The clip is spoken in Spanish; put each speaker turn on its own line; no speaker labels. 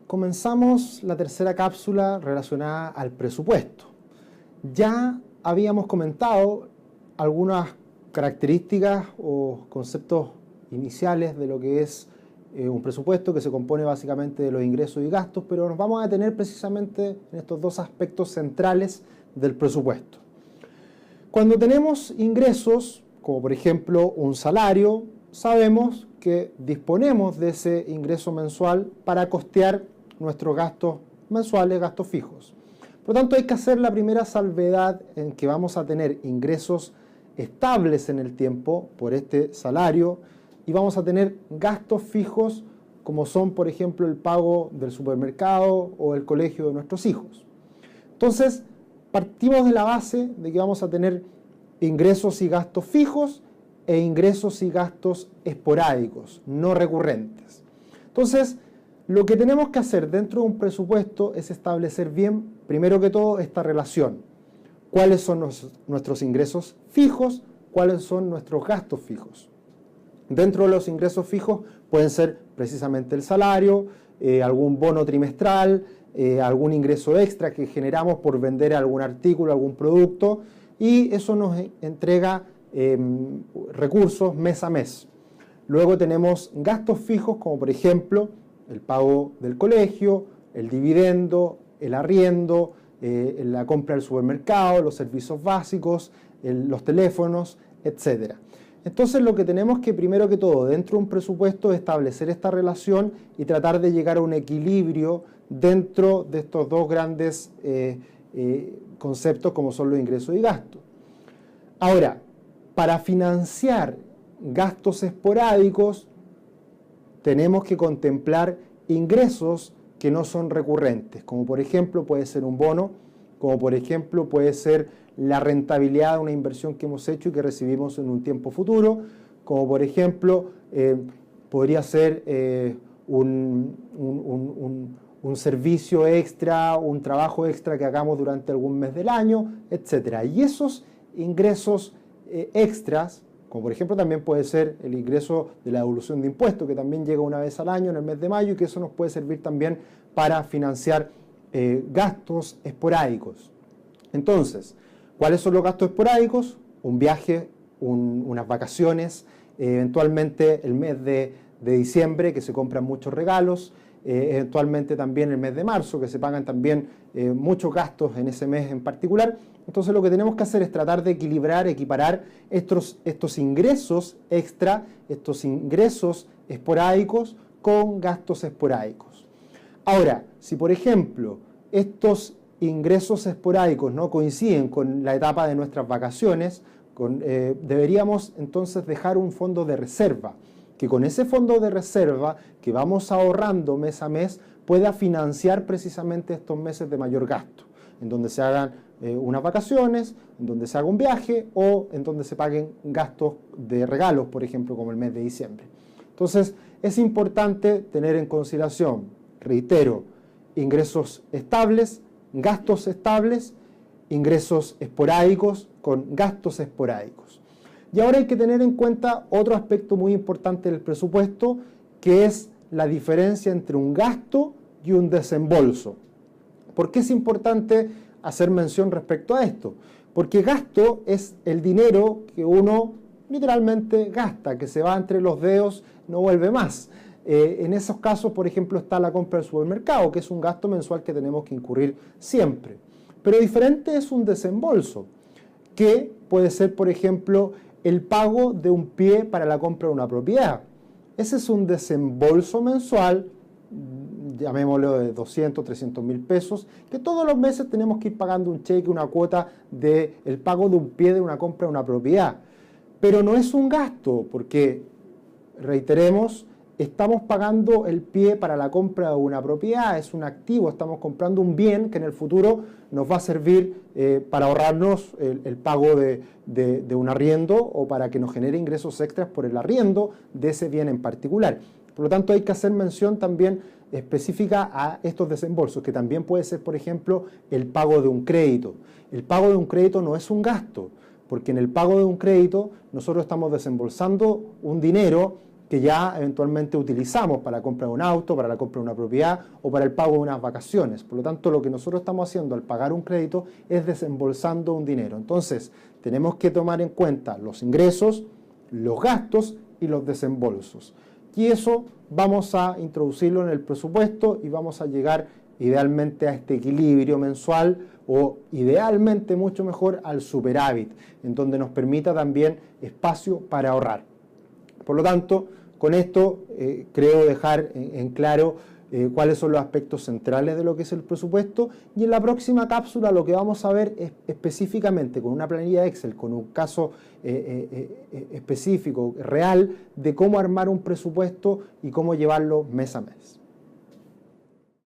comenzamos la tercera cápsula relacionada al presupuesto. Ya habíamos comentado algunas características o conceptos iniciales de lo que es un presupuesto, que se compone básicamente de los ingresos y gastos, pero nos vamos a detener precisamente en estos dos aspectos centrales del presupuesto. Cuando tenemos ingresos, como por ejemplo un salario, sabemos que disponemos de ese ingreso mensual para costear nuestros gastos mensuales, gastos fijos. Por lo tanto, hay que hacer la primera salvedad en que vamos a tener ingresos estables en el tiempo por este salario y vamos a tener gastos fijos como son, por ejemplo, el pago del supermercado o el colegio de nuestros hijos. Entonces, partimos de la base de que vamos a tener ingresos y gastos fijos e ingresos y gastos esporádicos, no recurrentes. Entonces, lo que tenemos que hacer dentro de un presupuesto es establecer bien, primero que todo, esta relación. ¿Cuáles son nuestros ingresos fijos? ¿Cuáles son nuestros gastos fijos? Dentro de los ingresos fijos pueden ser precisamente el salario, algún bono trimestral, algún ingreso extra que generamos por vender algún artículo, algún producto, y eso nos entrega recursos mes a mes. Luego tenemos gastos fijos como por ejemplo el pago del colegio, el dividendo, el arriendo, la compra del supermercado, los servicios básicos, los teléfonos, etc. Entonces lo que tenemos que primero que todo dentro de un presupuesto es establecer esta relación y tratar de llegar a un equilibrio dentro de estos dos grandes conceptos como son los ingresos y gastos. Ahora, para financiar gastos esporádicos tenemos que contemplar ingresos que no son recurrentes, como por ejemplo puede ser un bono, como por ejemplo puede ser la rentabilidad de una inversión que hemos hecho y que recibimos en un tiempo futuro, como por ejemplo podría ser un servicio extra, un trabajo extra que hagamos durante algún mes del año, etc. Y esos ingresos extras, como por ejemplo también puede ser el ingreso de la devolución de impuestos, que también llega una vez al año en el mes de mayo y que eso nos puede servir también para financiar gastos esporádicos. Entonces, ¿cuáles son los gastos esporádicos? Un viaje, unas vacaciones, eventualmente el mes de diciembre que se compran muchos regalos, eventualmente también el mes de marzo que se pagan también muchos gastos en ese mes en particular. Entonces lo que tenemos que hacer es tratar de equiparar estos ingresos extra, estos ingresos esporádicos con gastos esporádicos. Ahora, si por ejemplo estos ingresos esporádicos no coinciden con la etapa de nuestras vacaciones, deberíamos entonces dejar un fondo de reserva, que con ese fondo de reserva que vamos ahorrando mes a mes pueda financiar precisamente estos meses de mayor gasto, en donde se hagan unas vacaciones, en donde se haga un viaje o en donde se paguen gastos de regalos, por ejemplo, como el mes de diciembre. Entonces, es importante tener en consideración, reitero, ingresos estables, gastos estables, ingresos esporádicos con gastos esporádicos. Y ahora hay que tener en cuenta otro aspecto muy importante del presupuesto, que es la diferencia entre un gasto y un desembolso. ¿Por qué es importante hacer mención respecto a esto? Porque gasto es el dinero que uno literalmente gasta, que se va entre los dedos, no vuelve más. En esos casos, por ejemplo, está la compra del supermercado, que es un gasto mensual que tenemos que incurrir siempre. Pero diferente es un desembolso, que puede ser, por ejemplo, el pago de un pie para la compra de una propiedad. Ese es un desembolso mensual, llamémoslo de 200, 300 mil pesos, que todos los meses tenemos que ir pagando un cheque, una cuota del pago de un pie de una compra de una propiedad. Pero no es un gasto, porque, reiteremos, estamos pagando el pie para la compra de una propiedad, es un activo, estamos comprando un bien que en el futuro nos va a servir para ahorrarnos el pago de un arriendo o para que nos genere ingresos extras por el arriendo de ese bien en particular. Por lo tanto, hay que hacer mención también específica a estos desembolsos, que también puede ser, por ejemplo, el pago de un crédito. El pago de un crédito no es un gasto, porque en el pago de un crédito nosotros estamos desembolsando un dinero que ya eventualmente utilizamos para la compra de un auto, para la compra de una propiedad o para el pago de unas vacaciones. Por lo tanto, lo que nosotros estamos haciendo al pagar un crédito es desembolsando un dinero. Entonces, tenemos que tomar en cuenta los ingresos, los gastos y los desembolsos. Y eso vamos a introducirlo en el presupuesto y vamos a llegar idealmente a este equilibrio mensual o idealmente mucho mejor al superávit, en donde nos permita también espacio para ahorrar. Por lo tanto, con esto creo dejar en claro cuáles son los aspectos centrales de lo que es el presupuesto, y en la próxima cápsula lo que vamos a ver es específicamente con una planilla Excel, con un caso específico, real, de cómo armar un presupuesto y cómo llevarlo mes a mes.